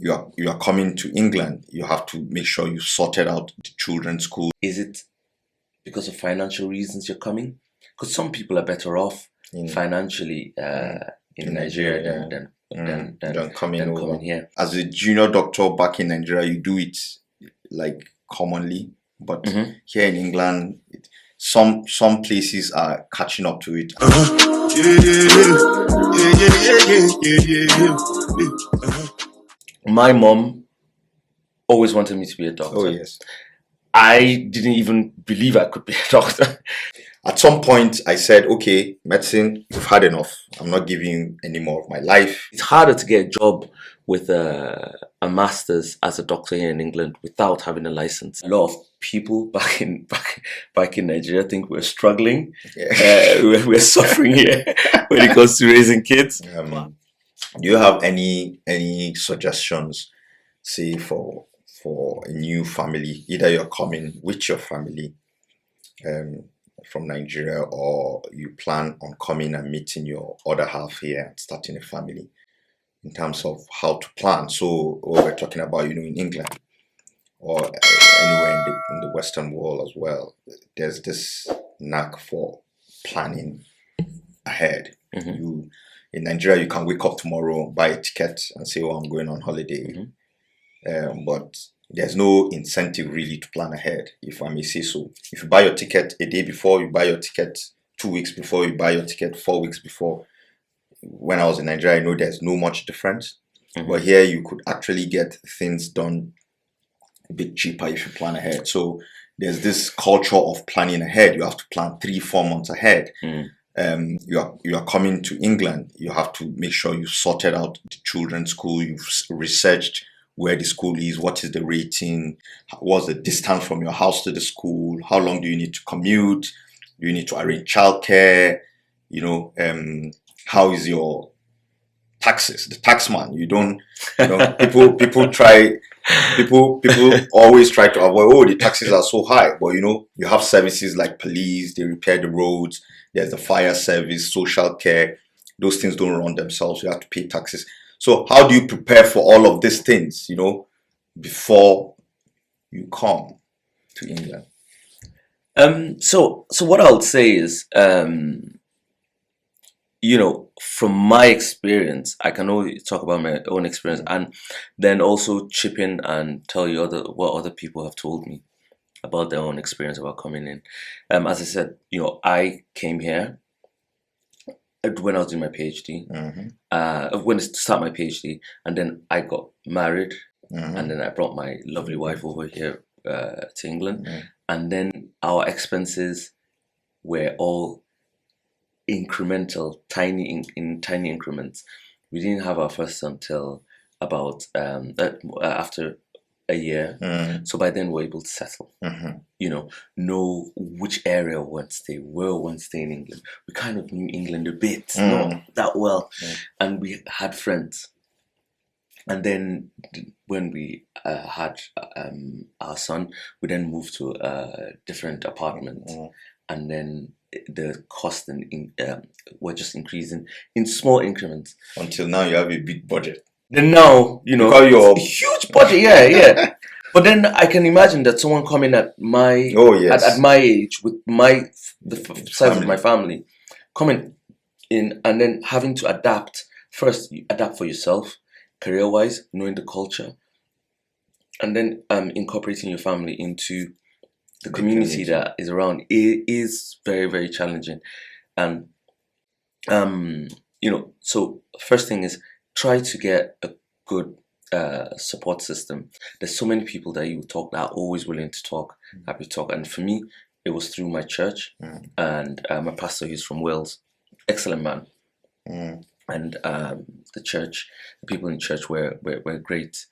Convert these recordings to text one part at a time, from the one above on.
you are coming to England, you have to make sure you sorted out the children's school. Is it because of financial reasons you're coming? Because some people are better off financially in Nigeria than coming here. As a junior doctor back in Nigeria, you do it like commonly, but here in England, some places are catching up to it. My mom always wanted me to be a doctor. Oh yes. I didn't even believe I could be a doctor. At some point, I said, okay, medicine, you've had enough. I'm not giving you any more of my life. It's harder to get a job with a master's as a doctor here in England without having a license. A lot of people back in Nigeria think we're struggling. Yeah. We're suffering here when it comes to raising kids. Do you have any suggestions, say, for a new family? Either you're coming with your family from Nigeria, or you plan on coming and meeting your other half here and starting a family, in terms of how to plan. So what we're talking about, in England or anywhere in the Western world as well, there's this knack for planning ahead. In Nigeria, you can wake up tomorrow, buy a ticket and say, oh, I'm going on holiday. But there's no incentive really to plan ahead, if I may say so. If you buy your ticket a day before, you buy your ticket 2 weeks before, you buy your ticket 4 weeks before. When I was in Nigeria, I know there's no much difference. But here you could actually get things done a bit cheaper if you plan ahead. So there's this culture of planning ahead. You have to plan 3-4 months ahead. You are coming to England, you have to make sure you've sorted out the children's school, you've researched where the school is, what is the rating, what's the distance from your house to the school, how long do you need to commute, do you need to arrange childcare, how is your taxes, the taxman. People always try to avoid, the taxes are so high, but you have services like police, they repair the roads, there's the fire service, social care. Those things don't run themselves, you have to pay taxes. So how do you prepare for all of these things, before you come to England? So what I would say is, from my experience, I can only talk about my own experience, and then also chip in and tell you what other people have told me about their own experience about coming in. As I said, I came here when I was doing my PhD, when I started my PhD, and then I got married, and then I brought my lovely wife over here to England, and then our expenses were all incremental, tiny increments. We didn't have our first son till about after a year. So by then we're able to settle. Know which area we want to stay, where we want to stay in England. We kind of knew England a bit, not that well, and we had friends. And then when we had our son, we then moved to a different apartment, and then the cost were just increasing in small increments until now you have a big budget. Then now, a huge budget, yeah. But then I can imagine that someone coming at my at my age with the size of my family, coming in and then having to adapt. First, you adapt for yourself, career-wise, knowing the culture, and then incorporating your family into the community that is around. It is very, very challenging, and so first thing is try to get a good support system. There's so many people that you talk that are always willing to talk, happy to talk. And for me, it was through my church, and my pastor, he's from Wales, excellent man, and the people in church were great.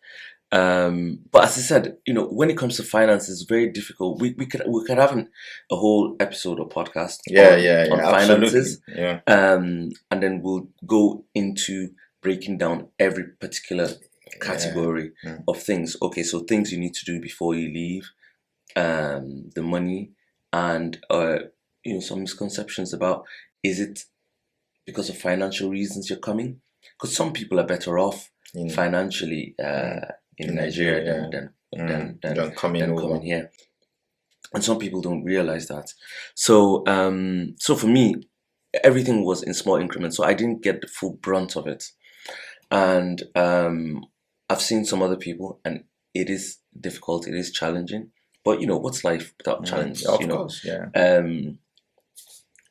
But as I said, when it comes to finance, it's very difficult. We could have a whole episode or podcast on finances, and then we'll go into breaking down every particular category of things. Okay, so things you need to do before you leave, the money, and some misconceptions about, is it because of financial reasons you're coming? Because some people are better off in financially in Nigeria Nigeria, don't coming than over. coming here. And some people don't realize that. So so for me, everything was in small increments, so I didn't get the full brunt of it. And I've seen some other people, and it is difficult, it is challenging. But what's life without challenges? Of course, yeah.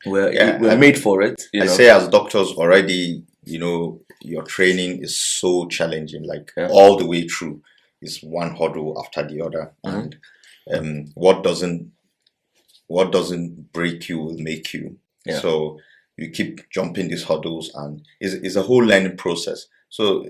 We're made for it. I say as doctors already, your training is so challenging, like Yeah. all the way through is one hurdle after the other, Mhm. and what doesn't break you will make you. Yeah. So you keep jumping these hurdles, and it's a whole learning process. So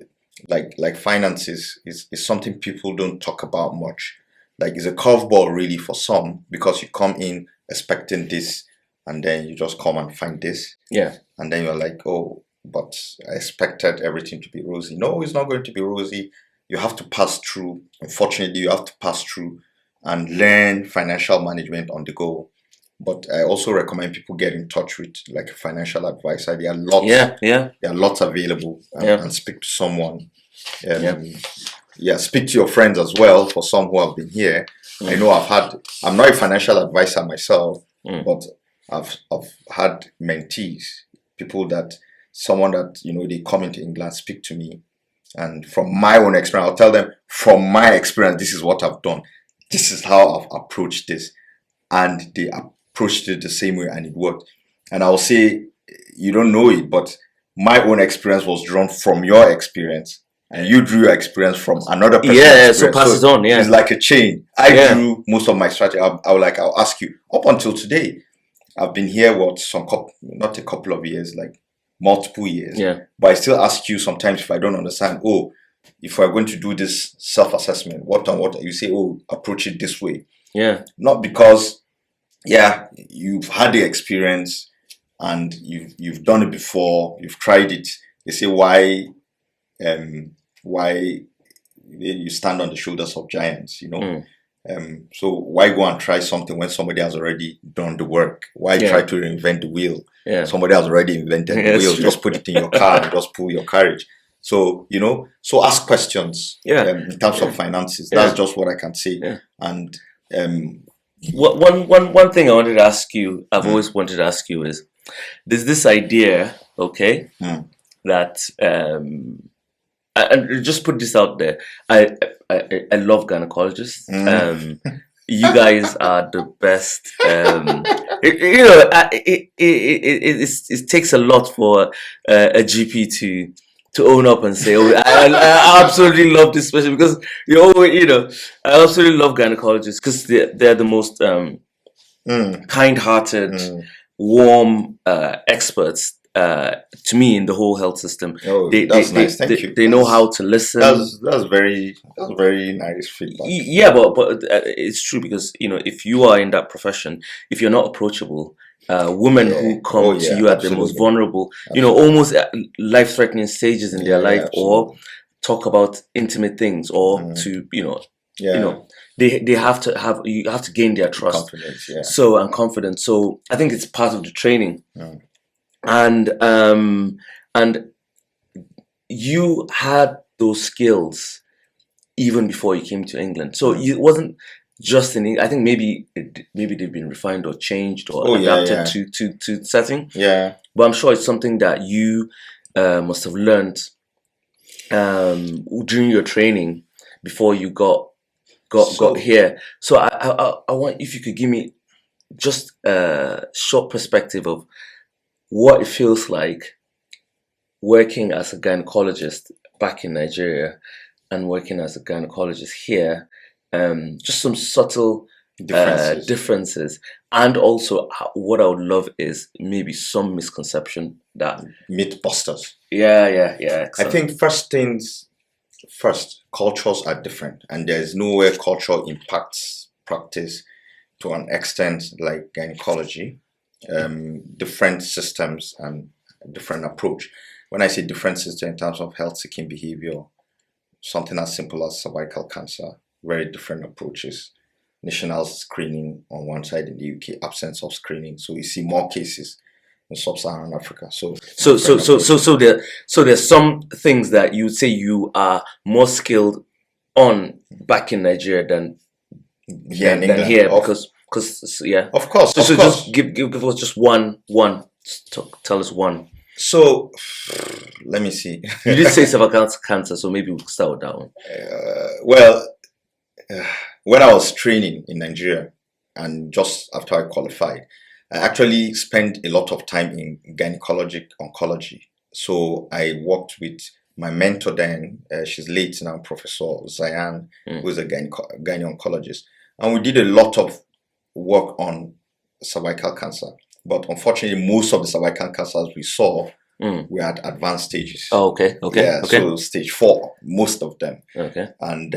like finances is something people don't talk about much. Like it's a curveball really for some, because you come in expecting this, and then you just come and find this, Yeah. and then you're like, oh, but I expected everything to be rosy. No, it's not going to be rosy. You have to pass through. Unfortunately, you have to pass through and learn financial management on the go. But I also recommend people get in touch with like a financial advisor. There are lots. Yeah. There are lots available, Yeah. and speak to someone. Yeah. Speak to your friends as well. For some who have been here, I know I'm not a financial advisor myself, but I've had mentees, people that someone that they come into England, speak to me, and from my own experience, I'll tell them from my experience, this is what I've done, this is how I've approached this, and they approached it the same way, and it worked. And I'll say, you don't know it, but my own experience was drawn from your experience, and you drew your experience from another person's experience. So pass it on. Yeah, it's like a chain. I drew most of my strategy. I'll ask you, up until today, I've been here not a couple of years, like multiple years. Yeah. But I still ask you sometimes if I don't understand. Oh, if we're going to do this self-assessment, what you say? Oh, approach it this way. Yeah. Not because, you've had the experience and you've done it before, you've tried it. They say why you stand on the shoulders of giants, so why go and try something when somebody has already done the work? Why try to reinvent the wheel? Yeah. Somebody has already invented the wheel. True. Just put it in your car and just pull your carriage. So so ask questions. In terms of finances, that's just what I can say. Yeah. And one thing I wanted to ask you, I've always wanted to ask you is, there's this idea, okay, that and just put this out there. I love gynecologists. You guys are the best. It takes a lot for a GP to own up and say, "Oh, I absolutely love this special," because I absolutely love gynecologists because they're the most kind-hearted, warm experts. To me, in the whole health system. That's nice. Thank you. They know how to listen. That's very nice feedback. Yeah, but it's true, because if you are in that profession, if you're not approachable, women who come to you at the most vulnerable, almost life-threatening stages in their life, or talk about intimate things, or to they have to you have to gain their trust, and confidence. So I think it's part of the training. And you had those skills even before you came to England. So it wasn't just in England. I think maybe they've been refined or changed or adapted to setting. Yeah. But I'm sure it's something that you must have learned during your training before you got here. So I want, if you could give me just a short perspective of what it feels like working as a gynecologist back in Nigeria and working as a gynecologist here. Just some subtle differences. And also what I would love is maybe some misconception that... Mythbusters. Yeah. Excellent. I think first, cultures are different, and there's nowhere culture impacts practice to an extent like gynecology. Different systems and different approach. When I say different systems in terms of health seeking behavior, something as simple as cervical cancer, very different approaches. National screening on one side in the UK, absence of screening. So you see more cases in sub-Saharan Africa. So So there's some things that you would say you are more skilled on back in Nigeria than here in England, here, because yeah. of course, So of course. just give us just one. Tell us one. So let me see. You did say cervical cancer, so maybe we'll start with that one. Well, when I was training in Nigeria and just after I qualified, I actually spent a lot of time in gynecologic oncology. So I worked with my mentor then, she's late now, Professor Zayan, Mm. who is a gyne oncologist. And we did a lot of work on cervical cancer. But unfortunately, most of the cervical cancers we saw Mm. were at advanced stages. Oh, okay. Yeah, so stage 4, most of them. Okay. And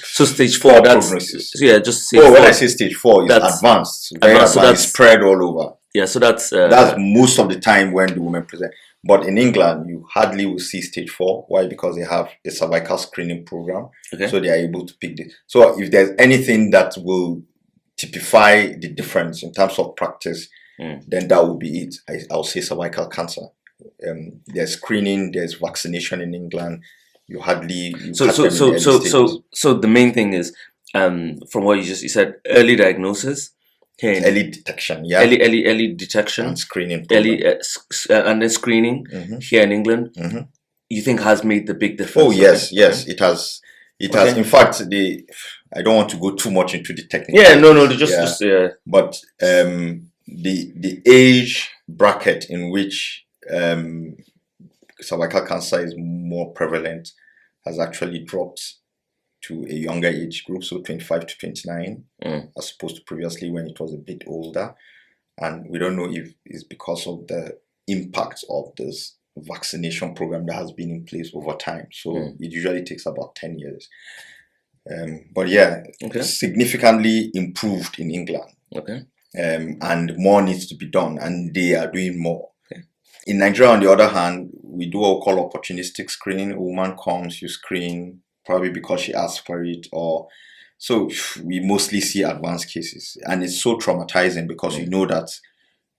So stage 4, poor that's prognosis. so yeah, just stage Oh, when 4. I say stage 4, it's That's advanced. Very advanced, so advanced. It's that's spread all over. yeah. So that's That's most of the time when the women present. But in England, you hardly will see stage 4. Why? Because they have a cervical screening program. okay. So they are able to pick this. So if there's anything that will typify the difference in terms of practice, Mm. then that would be it. I'll say cervical cancer. There's screening, there's vaccination in England. You catch them in the early stages. So the main thing is from what you said, early diagnosis here in Early detection, yeah, early detection, and screening program. early and then screening Mhm. here in England. Mhm. You think has made the big difference? Oh yes, yes, it has. It has. Okay. In fact, I don't want to go too much into the technical. Yeah, no, Yeah. just yeah. But the age bracket in which cervical cancer is more prevalent has actually dropped to a younger age group, so 25 to 29, Mm. as opposed to previously when it was a bit older. And we don't know if it's because of the impact of this vaccination program that has been in place over time. So Mm. it usually takes about 10 years. But yeah, Okay. significantly improved in England. Okay. And more needs to be done, and they are doing more. Okay. In Nigeria, on the other hand, we do what we call opportunistic screening. A woman comes, you screen, probably because she asked for it, or so we mostly see advanced cases, and it's so traumatizing because you know that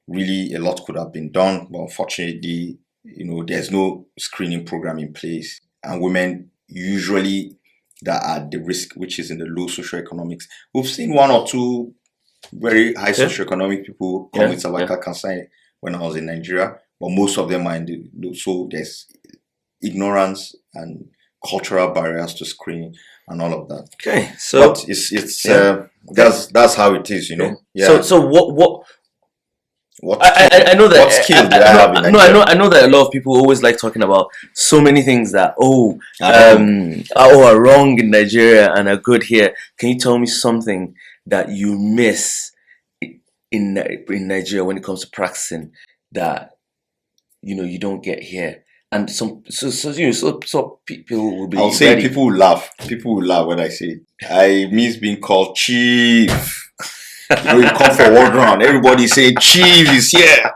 really a lot could have been done, but unfortunately, there's no screening program in place, and women usually that are at the risk, which is in the low socioeconomics. We've seen one or two very high socioeconomic people come with cervical cancer when I was in Nigeria, but most of them are in the so there's ignorance and cultural barriers to screening and all of that. Okay, so but it's that's how it is, Yeah. Yeah. So what I know that what skill did I have in no, Nigeria? I know that a lot of people always like talking about so many things that are wrong in Nigeria and are good here. Can you tell me something that you miss in Nigeria when it comes to practicing that you don't get here? And so people will be. I'll say ready. people will laugh. People will laugh when I say it. I miss being called chief. You come for one round, everybody say chief is here.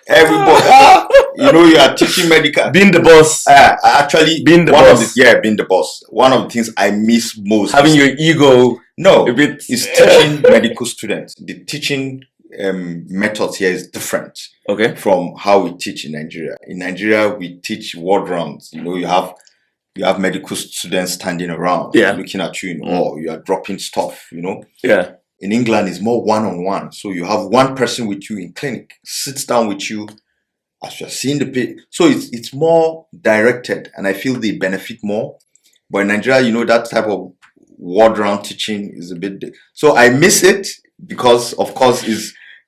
Everybody. You are teaching medical. Being the boss. Actually, being the boss. Being the boss. One of the things I miss most. Having your ego. No, a bit. Is teaching medical students. The teaching methods here is different. Okay. From how we teach in Nigeria. In Nigeria, we teach ward rounds. You have medical students standing around, looking at you, or you are dropping stuff. Yeah. In England, it's more one-on-one. So you have one person with you in clinic, sits down with you as you're seeing the patient. So it's more directed, and I feel they benefit more. But in Nigeria, that type of ward round teaching is a bit. So I miss it because, of course,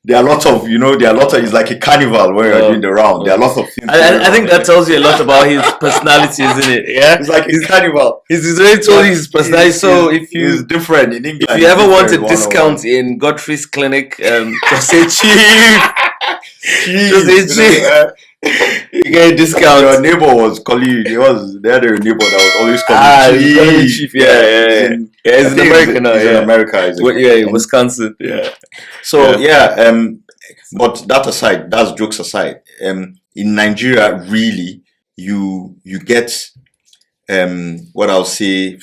there are a lot of, it's like a carnival where you're doing the round. There are lots of things. I think that tells you a lot about his personality, isn't it? Yeah, it's like a carnival. He's already told you his personality. So if it's different in England. If you ever want a discount in Godfrey's clinic, just say chief. Just say chief. You get a discount. Your neighbor was calling you. They had a neighbor that was always calling you chief. Yeah. He's in America now. He's in America. In Wisconsin. Yeah. So but that aside, that's jokes aside. In Nigeria, really, you get what I'll say.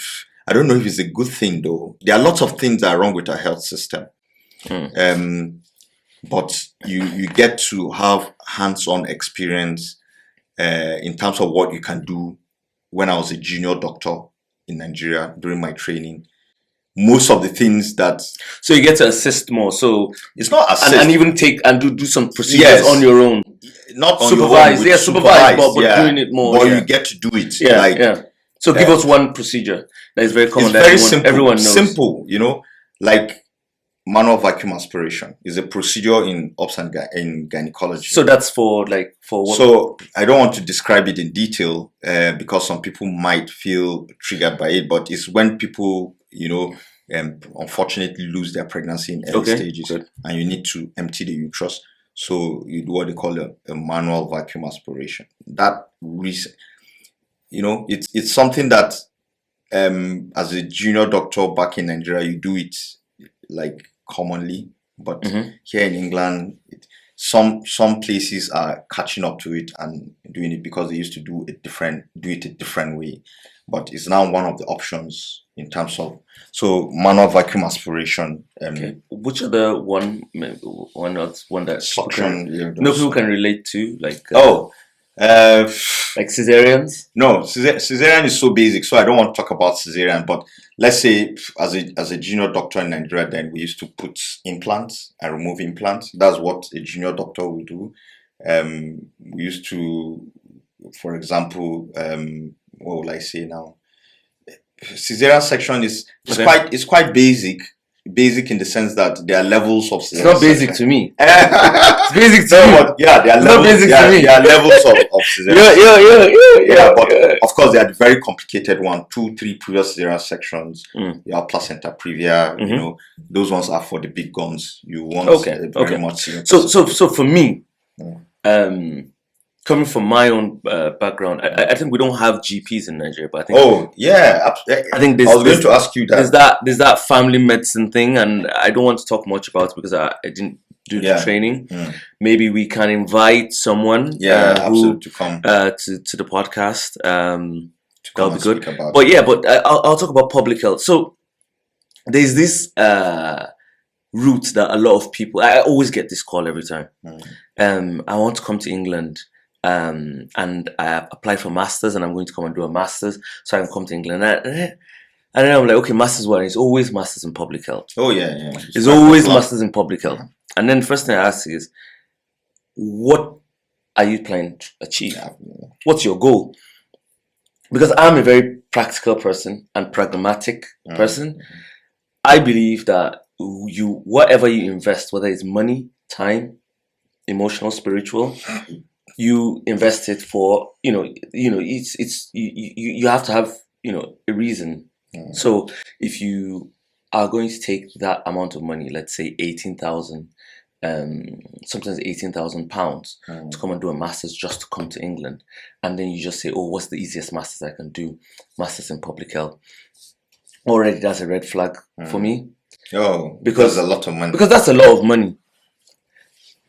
I don't know if it's a good thing though. There are lots of things that are wrong with our health system. but you get to have hands-on experience in terms of what you can do. When I was a junior doctor in Nigeria during my training, most of the things that So you get to assist more. So it's not and assist. even take and do some procedures Yes. on your own. Not on your own, Supervise, with yeah, supervise, but yeah, doing it more. but Yeah, you get to do it. yeah, Like yeah. So give us one procedure that is very common it's that very simple. everyone knows. Simple, like manual vacuum aspiration is a procedure in obs and in gynecology. So that's for what? So I don't want to describe it in detail because some people might feel triggered by it, but it's when people, unfortunately lose their pregnancy in early stages, good. and you need to empty the uterus. So you do what they call a manual vacuum aspiration. That it's something that as a junior doctor back in Nigeria, you do it like commonly, but here in England, some places are catching up to it and doing it because they used to do it a different way. But it's now one of the options in terms of manual vacuum aspiration. Which other one that Suction. people can relate to, like like cesareans? No, cesarean is so basic, so I don't want to talk about cesarean. But let's say, as a junior doctor in Nigeria, then we used to put implants and remove implants. That's what a junior doctor would do. We used to, for example, what will I say now? Cesarean section is quite basic. Basic in the sense that there are levels of cesarean. It's not basic to me. It's basic to me. But yeah, there are levels. Basic to me. There are levels of cesarean. Yeah. But of course, there are the very complicated one, 2, 3 previous cesarean sections. You have placenta previa. Those ones are for the big guns. You want very much. So for me, coming from my own background, I think we don't have GPs in Nigeria, but I think I think I was going to ask you that. There's that family medicine thing, and I don't want to talk much about it because I didn't do the training. Maybe we can invite someone who to come to the podcast. That'll be good. But I'll talk about public health. So there's this route that a lot of people. I always get this call every time. I want to come to England. And I applied for masters, and I'm going to come and do a masters so I can come to England. And then I'm like, okay, masters what? It's always masters in public health. Oh yeah. It's always masters in public health. And then the first thing I ask is, what are you planning to achieve? What's your goal? Because I'm a very practical person and pragmatic person. I believe that whatever you invest, whether it's money, time, emotional, spiritual, you invest it for it's you have to have a reason. So if you are going to take that amount of money, let's say 18,000, sometimes 18,000 pounds to come and do a master's just to come to England, and then you just say, oh, what's the easiest master's I can do? Masters in public health. Already that's a red flag for me. Because that's a lot of money. Because that's a lot of money.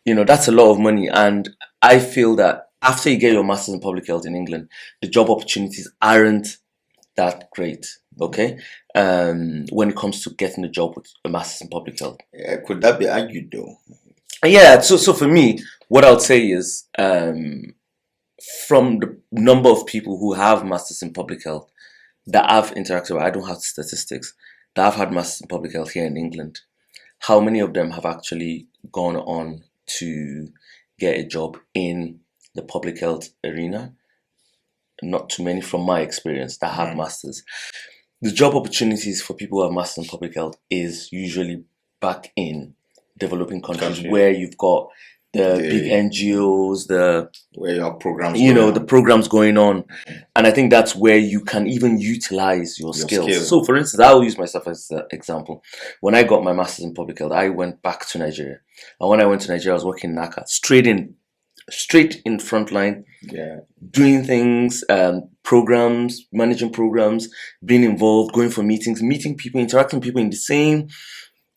That's a lot of money, and I feel that after you get your master's in public health in England, the job opportunities aren't that great. Okay, when it comes to getting a job with a master's in public health. Could that be argued though? Yeah. So for me, what I would say is, from the number of people who have masters in public health that I've interacted with, I don't have statistics, that I've had masters in public health here in England, how many of them have actually gone on to get a job in the public health arena? Not too many from my experience that have masters. The job opportunities for people who have masters in public health is usually back in developing countries where you've got the big NGOs, where you have programs, the programs going on, and I think that's where you can even utilize your skills. So, for instance, I'll use myself as an example. When I got my master's in public health, I went back to Nigeria, and when I went to Nigeria, I was working in NACA, straight in frontline, doing things, programs, managing programs, being involved, going for meetings, meeting people, interacting with people in the same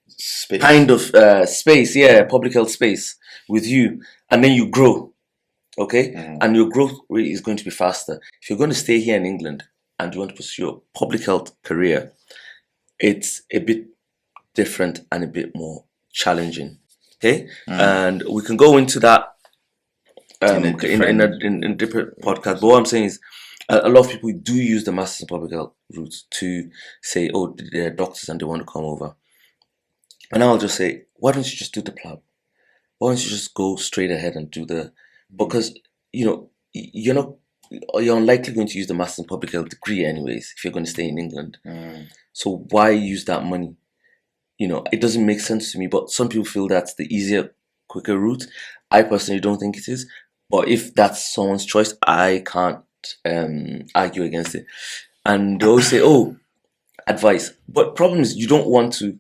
space. Kind of space, public health space with you, and then you grow, okay? And your growth rate is going to be faster. If you're going to stay here in England and you want to pursue a public health career, it's a bit different and a bit more challenging. Okay, Mm. and we can go into that In a different in different podcasts. But what I'm saying is, a lot of people do use the masters in public health route to say, oh, they're doctors and they want to come over, and I'll just say, why don't you just do the plan? Why don't you just go straight ahead and do the, because you know you're not, you're unlikely going to use the master's in public health degree anyways if you're going to stay in England. Mm. So why use that money? It doesn't make sense to me. But some people feel that's the easier, quicker route. I personally don't think it is. But if that's someone's choice, I can't argue against it. And they always say, "Oh, advice." But problem is, you don't want to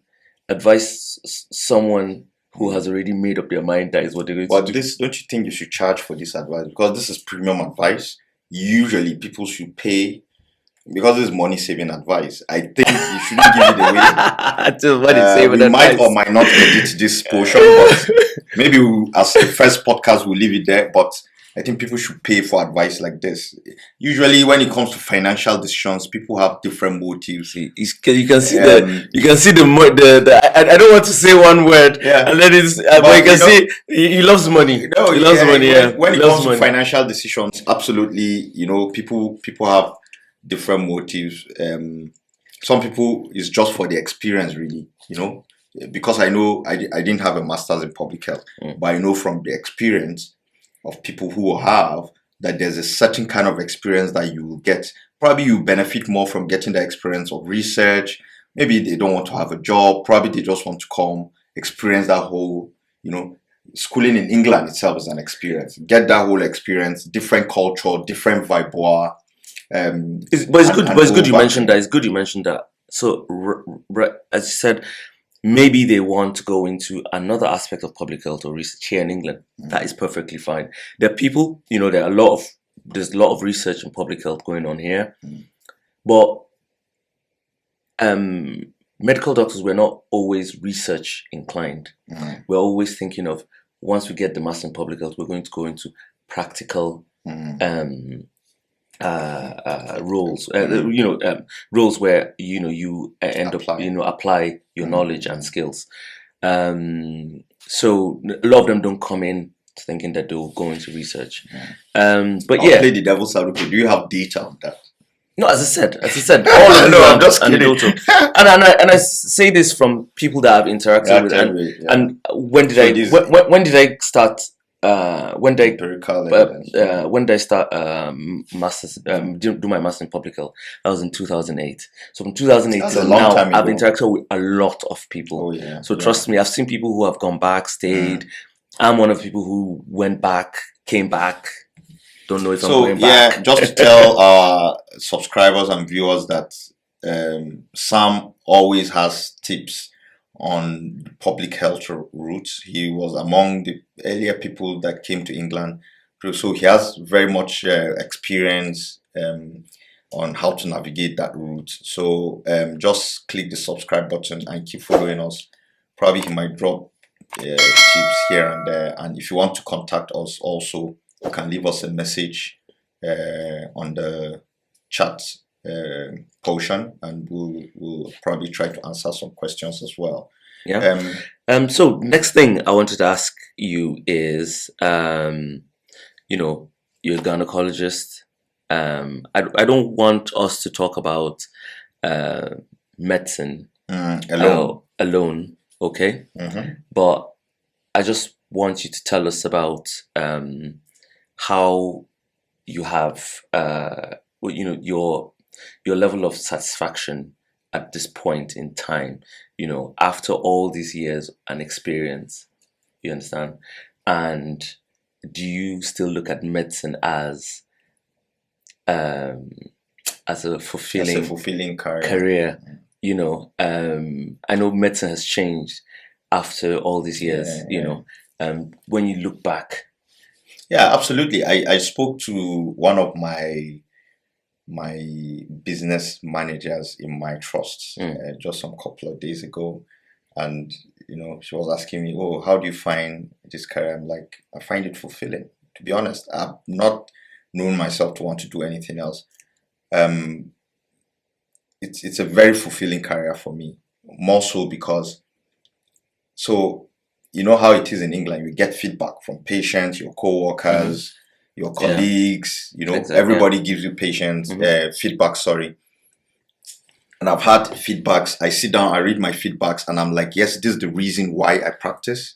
advise someone who has already made up their mind that is what they're going to But do. this, don't you think you should charge for this advice? Because this is premium advice. Usually people should pay because it's money saving advice. I think you shouldn't give it away. Just what it's saying with We might or advice. might not edit this portion, but maybe as the first podcast we'll leave it there. But I think people should pay for advice like this. Usually when it comes to financial decisions, people have different motives. You can see Um, I don't want to say one word, yeah. and then it's but But you can you know, see he loves money. no, He loves yeah, money. Yeah, when he it loves comes to money. financial decisions, absolutely, people have different motives. Some people is just for the experience, really, because I know I didn't have a master's in public health, but I know from the experience of people who have that there's a certain kind of experience that you will get. Probably you benefit more from getting the experience of research. Maybe they don't want to have a job. Probably they just want to come experience that whole, schooling in England itself is an experience. Get that whole experience, different culture, different vibe. But it's good. And But it's go good you back. mentioned that. It's good you mentioned that. So, as you said, maybe they want to go into another aspect of public health or research here in England. That is perfectly fine. There are people, there's a lot of research in public health going on here, but medical doctors, we're not always research inclined. We're always thinking of, once we get the master in public health, we're going to go into practical roles, roles where you end up apply your knowledge and skills. So a lot of them don't come in thinking that they'll go into research. But I'll yeah, play the devil's advocate. Do you have data on that? no, as I said, all of No, I'm this just kidding. and I say this from people that I've interacted with. And when did when did I start? When did I start masters? Do my master in public health? That was in 2008. So from 2008 That's a till long now, time I've ago. interacted with a lot of people. Oh yeah. So trust me, I've seen people who have gone back, stayed. I'm one of the people who went back, came back. Don't know if I'm going back. Yeah, just to tell our subscribers and viewers that Sam always has tips on public health routes. He was among the earlier people that came to England, so he has very much experience on how to navigate that route. So just click the subscribe button and keep following us. Probably he might drop tips here and there, and if you want to contact us also, you can leave us a message on the chat portion, and we'll probably try to answer some questions as well. Yeah. So next thing I wanted to ask you is, you're a gynecologist. I don't want us to talk about medicine alone, okay? But I just want you to tell us about how you have your level of satisfaction at this point in time, after all these years and experience, you understand? And do you still look at medicine as a fulfilling career? I know medicine has changed after all these years. When you look back. Yeah, absolutely. I spoke to one of my business managers in my trust just some couple of days ago, and she was asking me, "Oh, how do you find this career?" I'm like, I find it fulfilling. To be honest, I've not known myself to want to do anything else. It's a very fulfilling career for me, more so because you know how it is in England. You get feedback from patients, your co-workers, your Yeah. colleagues. You know, Exactly. Yeah. everybody gives you patients feedback. Sorry. And I've had feedbacks. I sit down, I read my feedbacks, and I'm like, yes, this is the reason why I practice.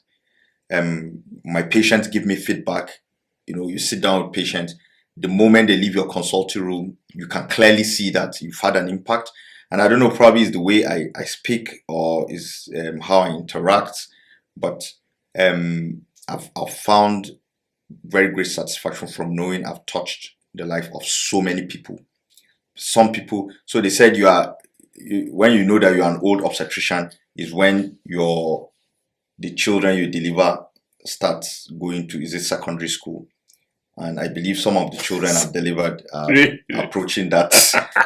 My patients give me feedback. You know, you sit down with patients. The moment they leave your consulting room, you can clearly see that you've had an impact. And I don't know, probably is the way I speak or is how I interact, but I've found very great satisfaction from knowing I've touched the life of so many people. Some people, so they said when you know that you're an old obstetrician is when the children you deliver starts going to, is it secondary school? And I believe some of the children I've delivered are approaching that.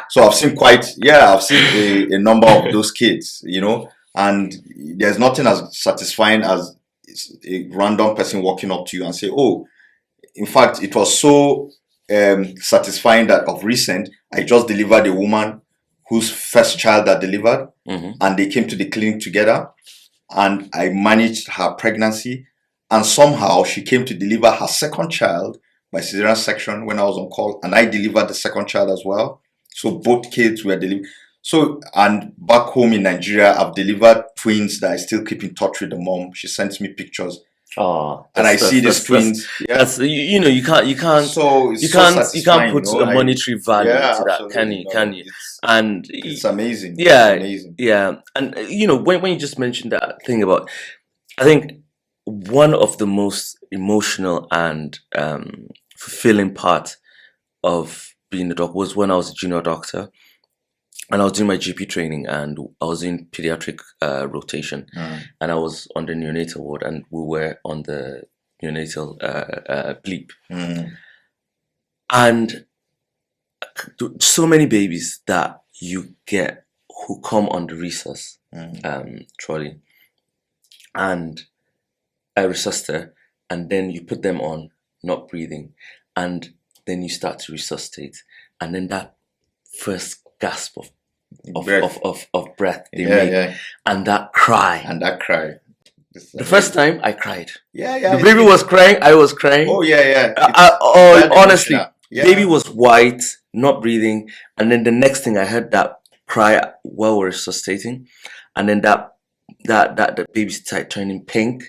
So I've seen a number of those kids, you know, and there's nothing as satisfying as a random person walking up to you and say, oh, in fact, it was so satisfying that of recent, I just delivered a woman whose first child I delivered, and they came to the clinic together, and I managed her pregnancy, and somehow she came to deliver her second child by cesarean section when I was on call, and I delivered the second child as well. So both kids were delivered. So, and back home in Nigeria, I've delivered twins that I still keep in touch with the mom. She sends me pictures. Oh, And I see these twins. That's you know, you can't So it's you so can't put satisfying, you know, a monetary value yeah, to that, can absolutely. you? No, Can you? it's And amazing. yeah, It's amazing. yeah, and you know, when you just mentioned that thing about, I think one of the most emotional and fulfilling part of being a doctor was when I was a junior doctor and I was doing my GP training and I was in pediatric rotation and I was on the neonatal ward and we were on the neonatal bleep. And so many babies that you get who come on the resus trolley and I resuscitate, and then you put them on not breathing, and then you start to resuscitate, and then that first gasp of breath they make, and that cry. The first time I cried. Yeah. The baby was crying, I was crying. Oh yeah. Honestly, baby was white, not breathing, and then the next thing I heard that cry while we're resuscitating, and then that the baby started turning pink,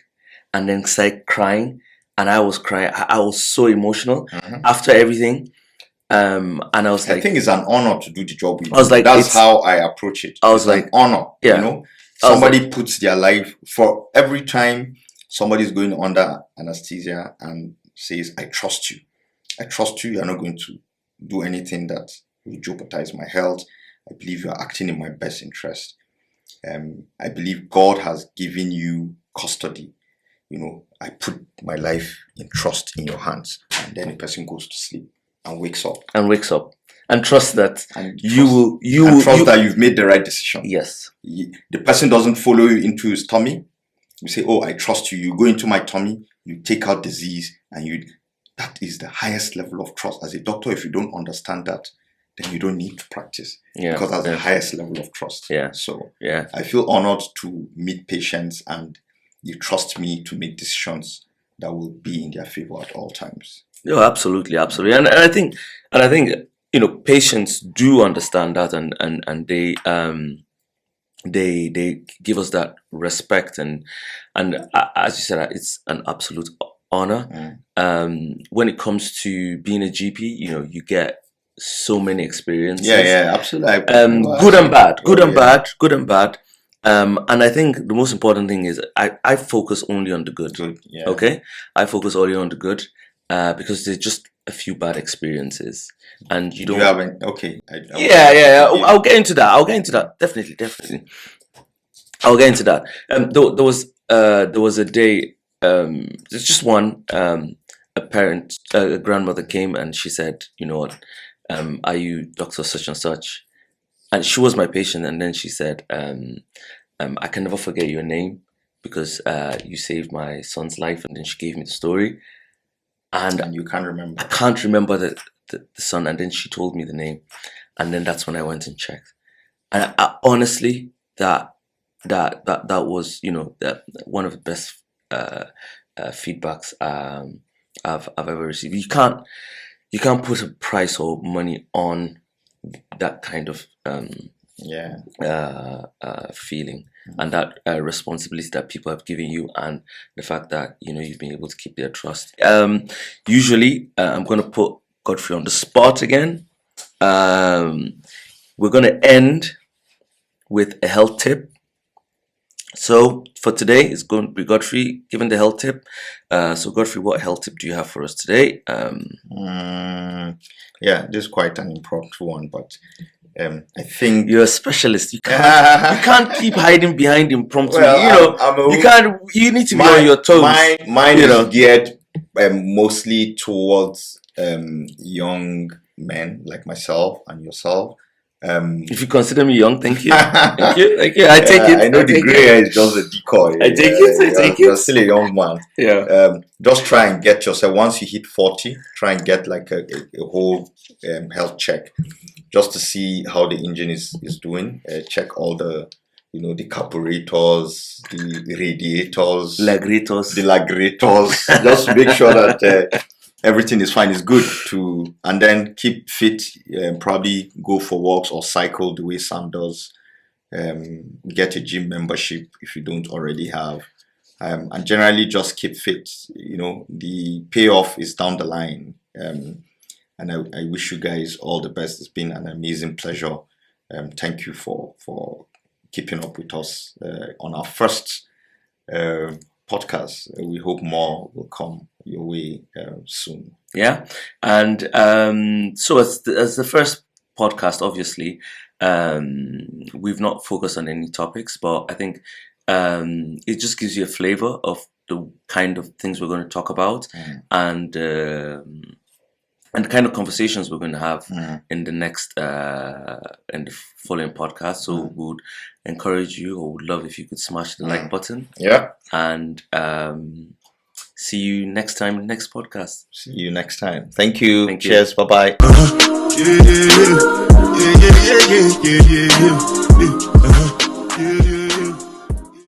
and then started crying, and I was crying. I was so emotional after everything. And I was like, I think it's an honor to do the job we do. I was like, that's how I approach it. I was like, an honor. Yeah. You know, somebody puts their life for every time somebody's going under anesthesia and says, I trust you. I trust you. You're not going to do anything that will jeopardize my health. I believe you're acting in my best interest. I believe God has given you custody. You know, I put my life in trust in your hands, and then a person goes to sleep and wakes up and trust that that you've made the right decision. Yes. The person doesn't follow you into his tummy. You say, oh, I trust you. You go into my tummy, you take out disease, and that is the highest level of trust. As a doctor, if you don't understand that, then you don't need to practice. Because that's the highest level of trust. So I feel honored to meet patients and you trust me to make decisions that will be in their favor at all times. No, absolutely. And I think you know, patients do understand that, and they give us that respect, and as you said, it's an absolute honor. When it comes to being a GP, you know, you get so many experiences. Yeah, absolutely. Good and bad. And I think the most important thing is I focus only on the good. Okay, I focus only on the good because there's just a few bad experiences, and you don't. You haven't. Okay. I'll get into that. Definitely. I'll get into that. There was a day. There's just one. A grandmother came and she said, you know what, are you Doctor such and such? And she was my patient, and then she said, I can never forget your name because you saved my son's life. And then she gave me the story, and you can't remember. I can't remember the son. And then she told me the name, and then that's when I went and checked. And honestly, that was, you know, one of the best feedbacks I've ever received. You can't put a price or money on that kind of Yeah. feeling and that responsibility that people have given you, and the fact that you've been able to keep their trust. Usually, I'm going to put Godfrey on the spot again. We're going to end with a health tip. So for today, it's going to be Godfrey giving the health tip. So Godfrey, what health tip do you have for us today? Yeah, this is quite an impromptu one, but I think You're a specialist. You can't keep hiding behind impromptu. well, You can't. You need to be on your toes. Mine is geared mostly towards young men like myself and yourself. If you consider me young, thank you. Thank you. I take it. I know the grey hair is just a decoy. I take it. You're still a young man. Yeah. Just try and get yourself, once you hit 40, try and get like a whole health check, just to see how the engine is doing. Check all the the carburetors, the radiators, the lagrators, just to make sure that everything is fine. It's good to, and then keep fit. Probably go for walks or cycle the way Sam does. Get a gym membership if you don't already have, and generally just keep fit. The payoff is down the line. And I wish you guys all the best. It's been an amazing pleasure. Thank you for keeping up with us on our first podcast. We hope more will come your way soon. Yeah, and so as the first podcast, obviously, we've not focused on any topics, but I think it just gives you a flavor of the kind of things we're going to talk about, and the kind of conversations we're going to have in the next in the following podcast. So we would encourage you, or would love if you could smash the like button. Yeah. And see you next time in the next podcast. See you next time. Thank you. Thank you. Cheers. Bye-bye.